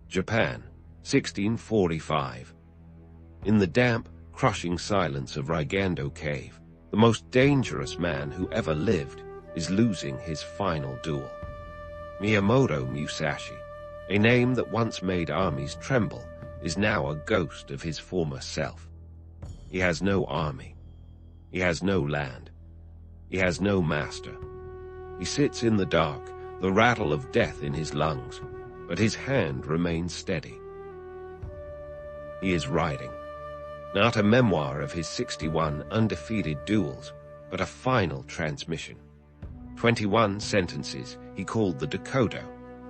Japan, 1645. In the damp, crushing silence of Reigandō Cave, the most dangerous man who ever lived is losing his final duel. Miyamoto Musashi, a name that once made armies tremble, is now a ghost of his former self. He has no army. He has no land. He has no master. He sits in the dark, the rattle of death in his lungs, but his hand remains steady. He is writing, not a memoir of his 61 undefeated duels, but a final transmission. 21 sentences he called the dokkodo,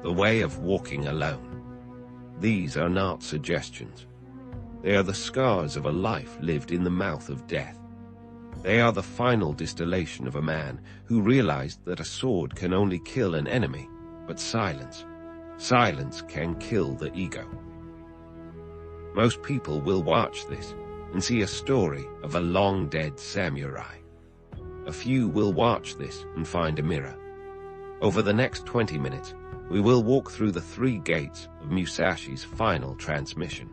the way of walking alone. These are not suggestions. They are the scars of a life lived in the mouth of death. They are the final distillation of a man who realized that a sword can only kill an enemy, but silence can kill the ego. Most people will watch this and see a story of a long-dead samurai. A few will watch this and find a mirror. Over the next 20 minutes, we will walk through the 3 gates of Musashi's final transmission.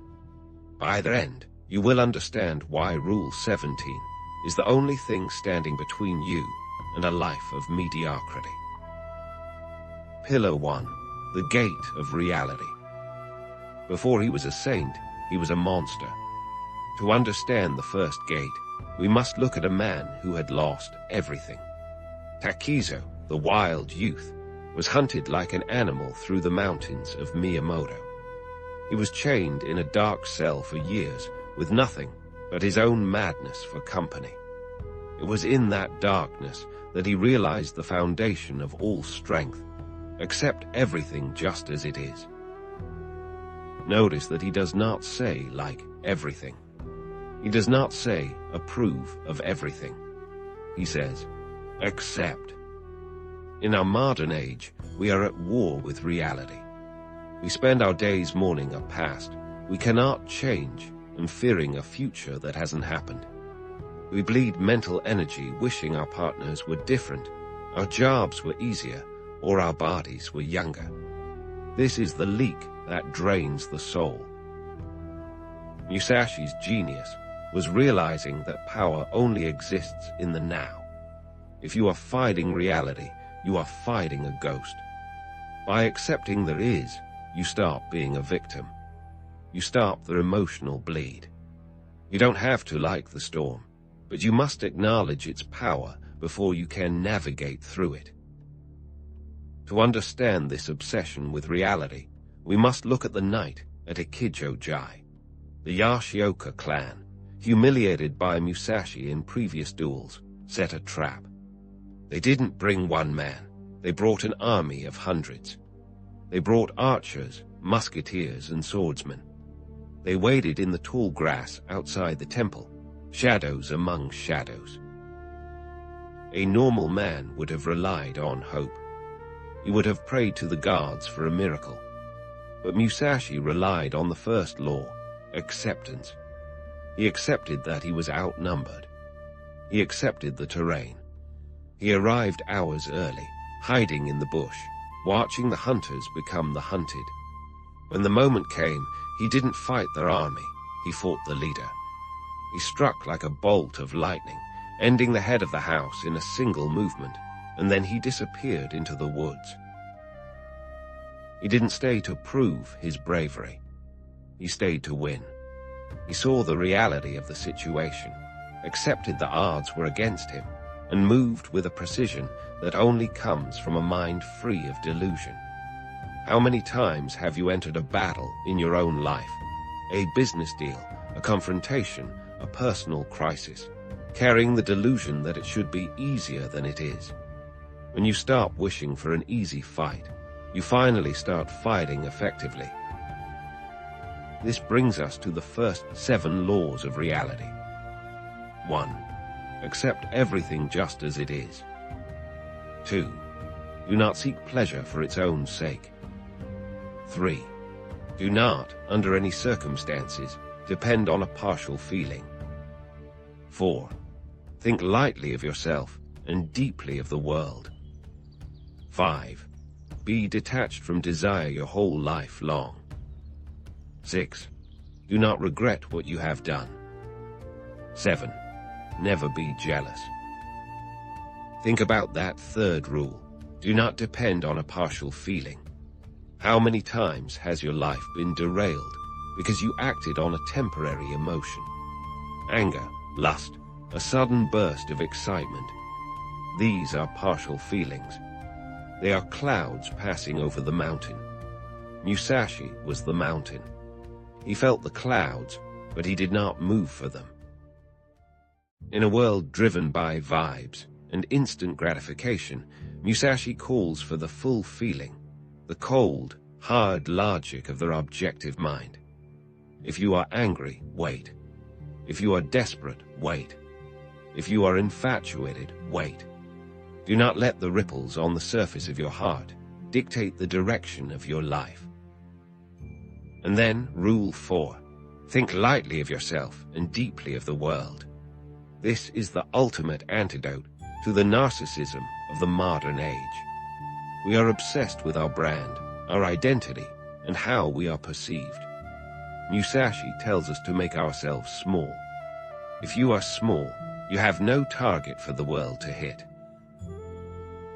By the end, you will understand why Rule 17 is the only thing standing between you and a life of mediocrity. Pillar 1. The Gate of Reality. Before he was a saint, he was a monster. To understand the first gate, we must look at a man who had lost everything. Takizo, the wild youth, was hunted like an animal through the mountains of Miyamoto. He was chained in a dark cell for years with nothing but his own madness for company. It was in that darkness that he realized the foundation of all strength. Accept everything just as it is. Notice that he does not say like everything. He does not say approve of everything. He says accept. In our modern age, we are at war with reality. We spend our days mourning a past we cannot change and fearing a future that hasn't happened. We bleed mental energy wishing our partners were different, our jobs were easier, or our bodies were younger. This is the leak that drains the soul. Musashi's genius was realizing that power only exists in the now. If you are fighting reality, you are fighting a ghost. By accepting there is, you stop being a victim. You stop the emotional bleed. You don't have to like the storm, but you must acknowledge its power before you can navigate through it. To understand this obsession with reality, we must look at the night at Ekijo-ji. The Yashioka clan, humiliated by Musashi in previous duels, set a trap. They didn't bring one man, they brought an army of hundreds. They brought archers, musketeers, and swordsmen. They waded in the tall grass outside the temple, shadows among shadows. A normal man would have relied on hope. He would have prayed to the gods for a miracle. But Musashi relied on the first law, acceptance. He accepted that he was outnumbered. He accepted the terrain. He arrived hours early, hiding in the bush, watching the hunters become the hunted. When the moment came, he didn't fight their army, he fought the leader. He struck like a bolt of lightning, ending the head of the house in a single movement, and then he disappeared into the woods. He didn't stay to prove his bravery. He stayed to win. He saw the reality of the situation, accepted the odds were against him, and moved with a precision that only comes from a mind free of delusion. How many times have you entered a battle in your own life, a business deal, a confrontation, a personal crisis, carrying the delusion that it should be easier than it is? When you stop wishing for an easy fight, you finally start fighting effectively. This brings us to the first 7 laws of reality. 1. Accept everything just as it is. 2. Do not seek pleasure for its own sake. 3. Do not, under any circumstances, depend on a partial feeling. 4. Think lightly of yourself and deeply of the world. 5. Be detached from desire your whole life long. 6. Do not regret what you have done. 7. Never be jealous. Think about that third rule. Do not depend on a partial feeling. How many times has your life been derailed because you acted on a temporary emotion? Anger, lust, a sudden burst of excitement. These are partial feelings. They are clouds passing over the mountain. Musashi was the mountain. He felt the clouds, but he did not move for them. In a world driven by vibes and instant gratification, Musashi calls for the full feeling, the cold, hard logic of their objective mind. If you are angry, wait. If you are desperate, wait. If you are infatuated, wait. Do not let the ripples on the surface of your heart dictate the direction of your life. And then, Rule 4. Think lightly of yourself and deeply of the world. This is the ultimate antidote to the narcissism of the modern age. We are obsessed with our brand, our identity, and how we are perceived. Musashi tells us to make ourselves small. If you are small, you have no target for the world to hit.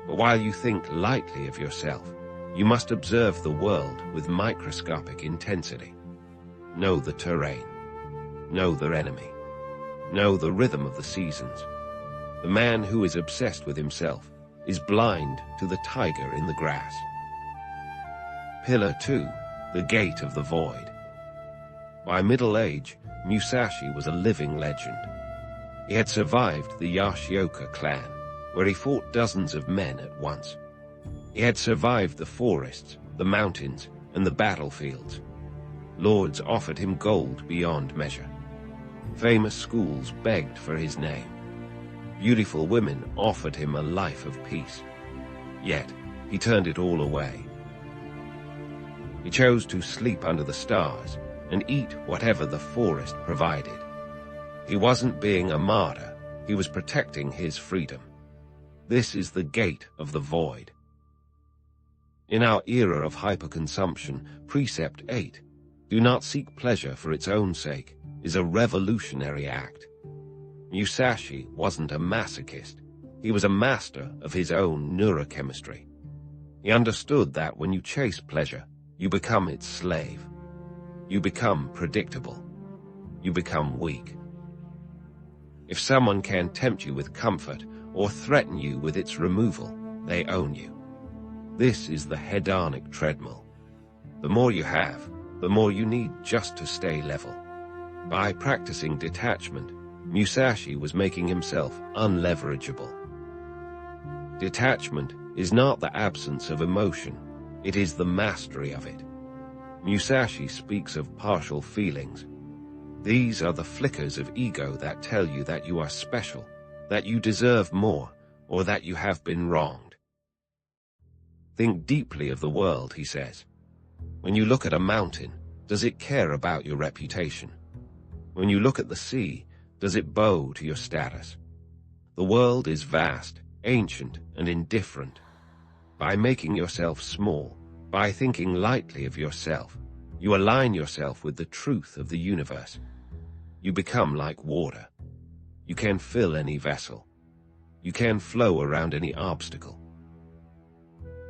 But while you think lightly of yourself, you must observe the world with microscopic intensity. Know the terrain. Know their enemy. Know the rhythm of the seasons. The man who is obsessed with himself is blind to the tiger in the grass. Pillar 2. The Gate of the Void. By middle age, Musashi was a living legend. He had survived the Yashioka clan, where he fought dozens of men at once. He had survived the forests, the mountains, and the battlefields. Lords offered him gold beyond measure. Famous schools begged for his name. Beautiful women offered him a life of peace. Yet, he turned it all away. He chose to sleep under the stars and eat whatever the forest provided. He wasn't being a martyr, he was protecting his freedom. This is the gate of the void. In our era of hyperconsumption, Precept 8, do not seek pleasure for its own sake, is a revolutionary act. Musashi wasn't a masochist. He was a master of his own neurochemistry. He understood that when you chase pleasure, you become its slave. You become predictable. You become weak. If someone can tempt you with comfort or threaten you with its removal, they own you. This is the hedonic treadmill. The more you have, the more you need just to stay level. By practicing detachment, Musashi was making himself unleverageable. Detachment is not the absence of emotion, it is the mastery of it. Musashi speaks of partial feelings. These are the flickers of ego that tell you that you are special, that you deserve more, or that you have been wronged. Think deeply of the world, he says. When you look at a mountain, does it care about your reputation? When you look at the sea, does it bow to your status? The world is vast, ancient, and indifferent. By making yourself small, by thinking lightly of yourself, you align yourself with the truth of the universe. You become like water. You can fill any vessel. You can flow around any obstacle.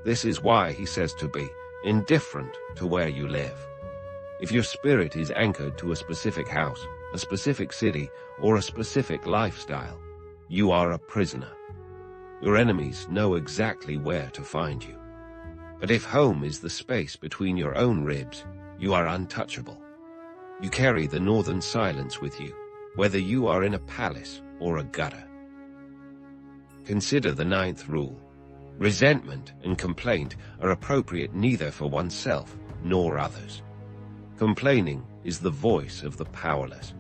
This is why he says to be indifferent to where you live. If your spirit is anchored to a specific house, a specific city, or a specific lifestyle, you are a prisoner. Your enemies know exactly where to find you. But if home is the space between your own ribs, you are untouchable. You carry the northern silence with you, whether you are in a palace or a gutter. Consider the 9th rule. Resentment and complaint are appropriate neither for oneself nor others. Complaining is the voice of the powerless.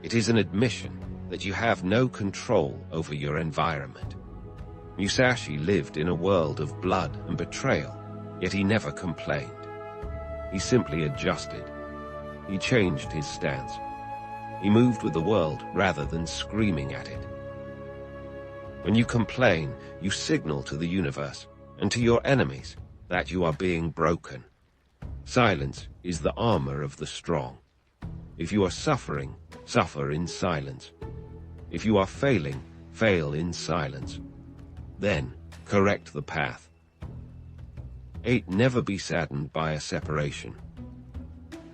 It is an admission that you have no control over your environment. Musashi lived in a world of blood and betrayal, yet he never complained. He simply adjusted. He changed his stance. He moved with the world rather than screaming at it. When you complain, you signal to the universe and to your enemies that you are being broken. Silence is the armor of the strong. If you are suffering, suffer in silence. If you are failing, fail in silence. Then, correct the path. 8. Never be saddened by a separation.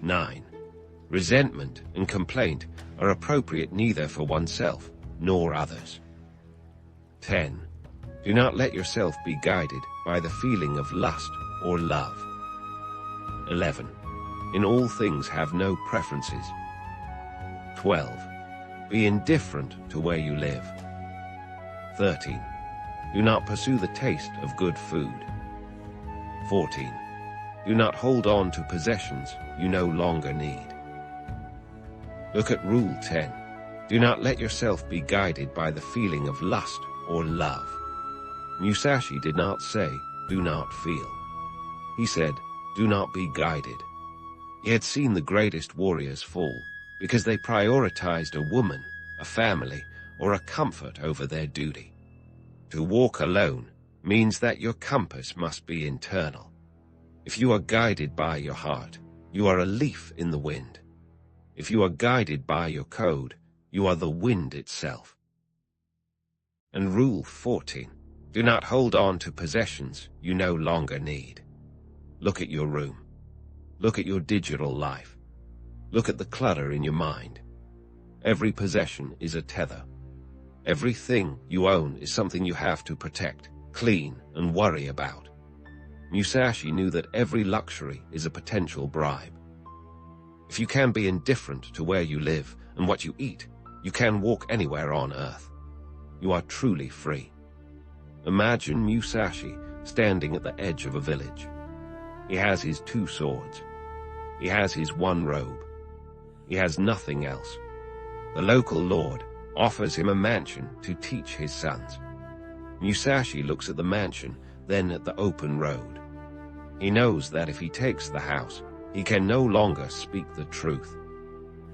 9. Resentment and complaint are appropriate neither for oneself nor others. 10. Do not let yourself be guided by the feeling of lust or love. 11. In all things have no preferences. 12. Be indifferent to where you live. 13. Do not pursue the taste of good food. 14. Do not hold on to possessions you no longer need. Look at Rule 10. Do not let yourself be guided by the feeling of lust or love. Musashi did not say, do not feel. He said, do not be guided. He had seen the greatest warriors fall because they prioritized a woman, a family, or a comfort over their duty. To walk alone means that your compass must be internal. If you are guided by your heart, you are a leaf in the wind. If you are guided by your code, you are the wind itself. And Rule 14. Do not hold on to possessions you no longer need. Look at your room. Look at your digital life. Look at the clutter in your mind. Every possession is a tether. Everything you own is something you have to protect, clean, and worry about. Musashi knew that every luxury is a potential bribe. If you can be indifferent to where you live and what you eat, you can walk anywhere on earth. You are truly free. Imagine Musashi standing at the edge of a village. He has his 2 swords. He has his 1 robe. He has nothing else. The local lord offers him a mansion to teach his sons. Musashi looks at the mansion, then at the open road. He knows that if he takes the house, he can no longer speak the truth.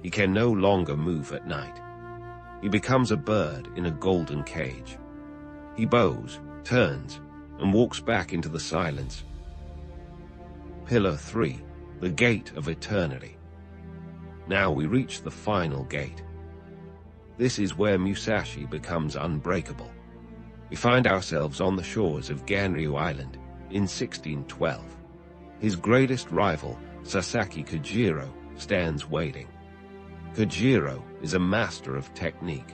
He can no longer move at night. He becomes a bird in a golden cage. He bows, turns, and walks back into the silence. Pillar 3, the gate of eternity. Now we reach the final gate. This is where Musashi becomes unbreakable. We find ourselves on the shores of Ganryu Island in 1612. His greatest rival, Sasaki Kojiro, stands waiting. Kojiro is a master of technique.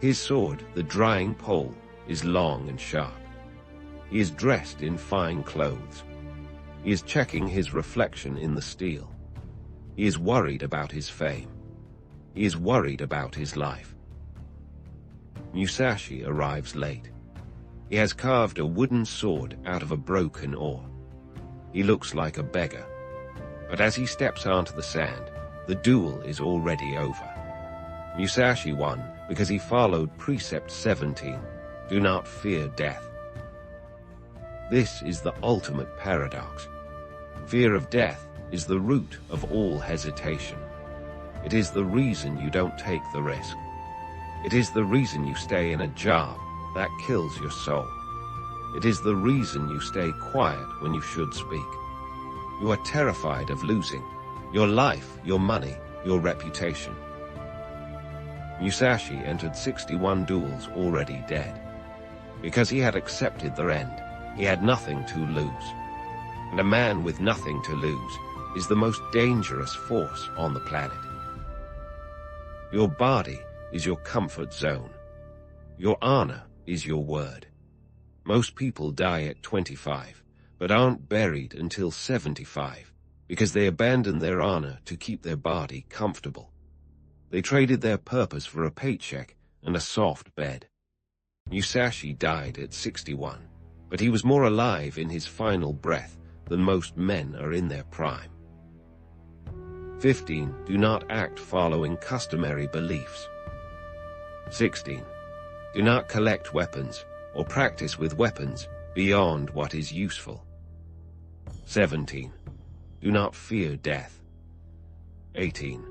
His sword, the drying pole, is long and sharp. He is dressed in fine clothes. He is checking his reflection in the steel. He is worried about his fame. He is worried about his life. Musashi arrives late. He has carved a wooden sword out of a broken oar. He looks like a beggar. But as he steps onto the sand, the duel is already over. Musashi won because he followed Precept 17, do not fear death. This is the ultimate paradox. Fear of death is the root of all hesitation. It is the reason you don't take the risk. It is the reason you stay in a job that kills your soul. It is the reason you stay quiet when you should speak. You are terrified of losing your life, your money, your reputation. Musashi entered 61 duels already dead. Because he had accepted their end, he had nothing to lose. And a man with nothing to lose is the most dangerous force on the planet. Your body is your comfort zone. Your honor is your word. Most people die at 25, but aren't buried until 75, because they abandoned their honor to keep their body comfortable. They traded their purpose for a paycheck and a soft bed. Musashi died at 61, but he was more alive in his final breath than most men are in their prime. 15. Do not act following customary beliefs. 16. Do not collect weapons or practice with weapons beyond what is useful. 17. Do not fear death. 18.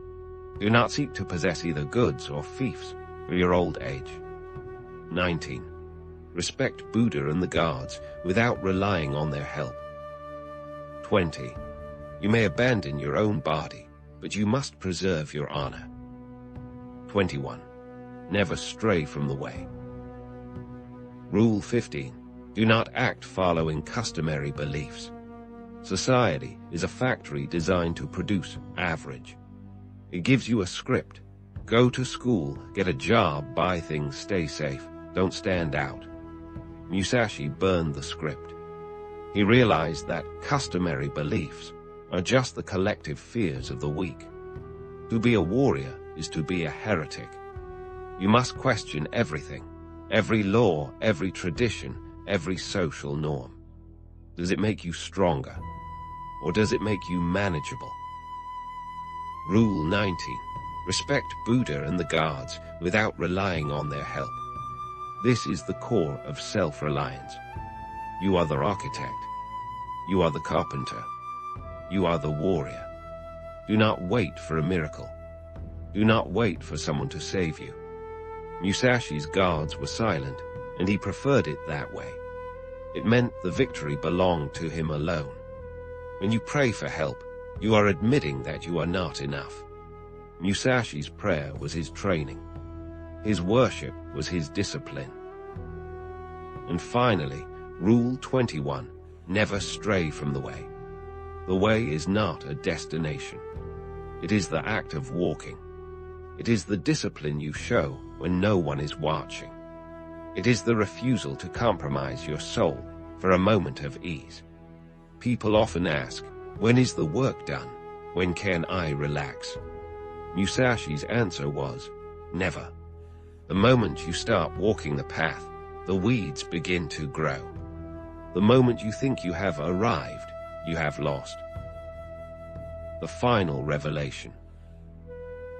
Do not seek to possess either goods or fiefs for your old age. 19. Respect Buddha and the gods without relying on their help. 20. You may abandon your own body, but you must preserve your honor. 21. Never stray from the way. Rule 15. Do not act following customary beliefs. Society is a factory designed to produce average. It gives you a script. Go to school, get a job, buy things, stay safe, don't stand out. Musashi burned the script. He realized that customary beliefs are just the collective fears of the weak. To be a warrior is to be a heretic. You must question everything, every law, every tradition, every social norm. Does it make you stronger, or does it make you manageable? Rule 19. Respect Buddha and the gods without relying on their help. This is the core of self-reliance. You are the architect. You are the carpenter. You are the warrior. Do not wait for a miracle. Do not wait for someone to save you. Musashi's gods were silent, and he preferred it that way. It meant the victory belonged to him alone. When you pray for help, you are admitting that you are not enough. Musashi's prayer was his training. His worship was his discipline. And finally, Rule 21. Never stray from the way. The way is not a destination. It is the act of walking. It is the discipline you show when no one is watching. It is the refusal to compromise your soul for a moment of ease. People often ask, when is the work done? When can I relax? Musashi's answer was, never. The moment you start walking the path, the weeds begin to grow. The moment you think you have arrived, you have lost. The final revelation.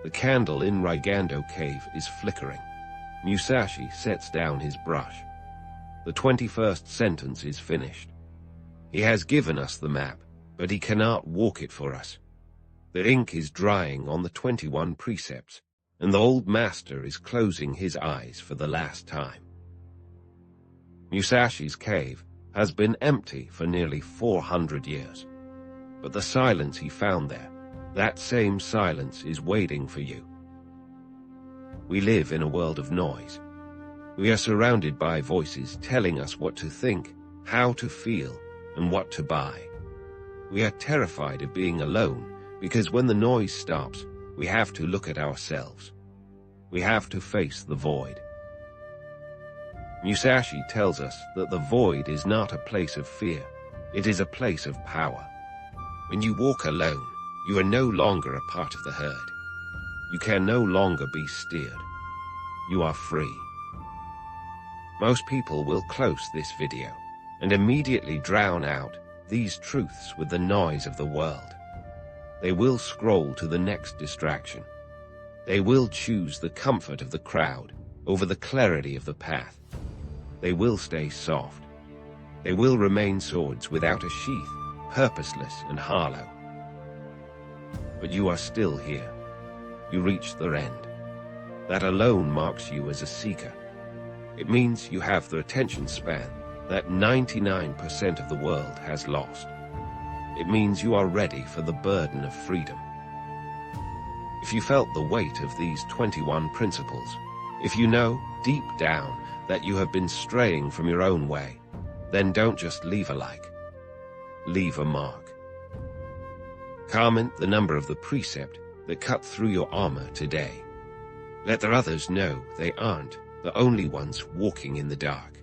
The candle in Reigandō Cave is flickering. Musashi sets down his brush. The 21st sentence is finished. He has given us the map, but he cannot walk it for us. The ink is drying on the 21 precepts, and the old master is closing his eyes for the last time. Musashi's cave has been empty for nearly 400 years. But the silence he found there, that same silence is waiting for you. We live in a world of noise. We are surrounded by voices telling us what to think, how to feel, and what to buy. We are terrified of being alone because when the noise stops, we have to look at ourselves. We have to face the void. Musashi tells us that the void is not a place of fear, it is a place of power. When you walk alone, you are no longer a part of the herd. You can no longer be steered. You are free. Most people will close this video and immediately drown out these truths with the noise of the world. They will scroll to the next distraction. They will choose the comfort of the crowd over the clarity of the path. They will stay soft. They will remain swords without a sheath, purposeless and hollow. But you are still here. You reached their end. That alone marks you as a seeker. It means you have the attention span that 99% of the world has lost. It means you are ready for the burden of freedom. If you felt the weight of these 21 principles, if you know deep down that you have been straying from your own way, then don't just leave a like. Leave a mark. Comment the number of the precept that cut through your armor today. Let the others know they aren't the only ones walking in the dark.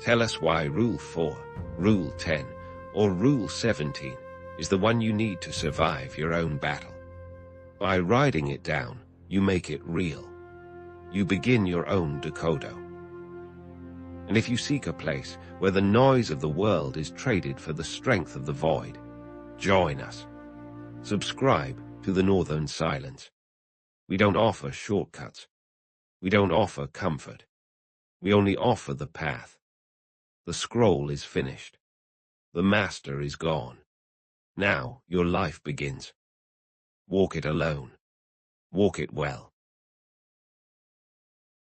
Tell us why Rule 4, Rule 10, or Rule 17 is the one you need to survive your own battle. By writing it down, you make it real. You begin your own dokkodo. And if you seek a place where the noise of the world is traded for the strength of the void, join us. Subscribe to the Northern Silence. We don't offer shortcuts. We don't offer comfort. We only offer the path. The scroll is finished. The master is gone. Now your life begins. Walk it alone. Walk it well.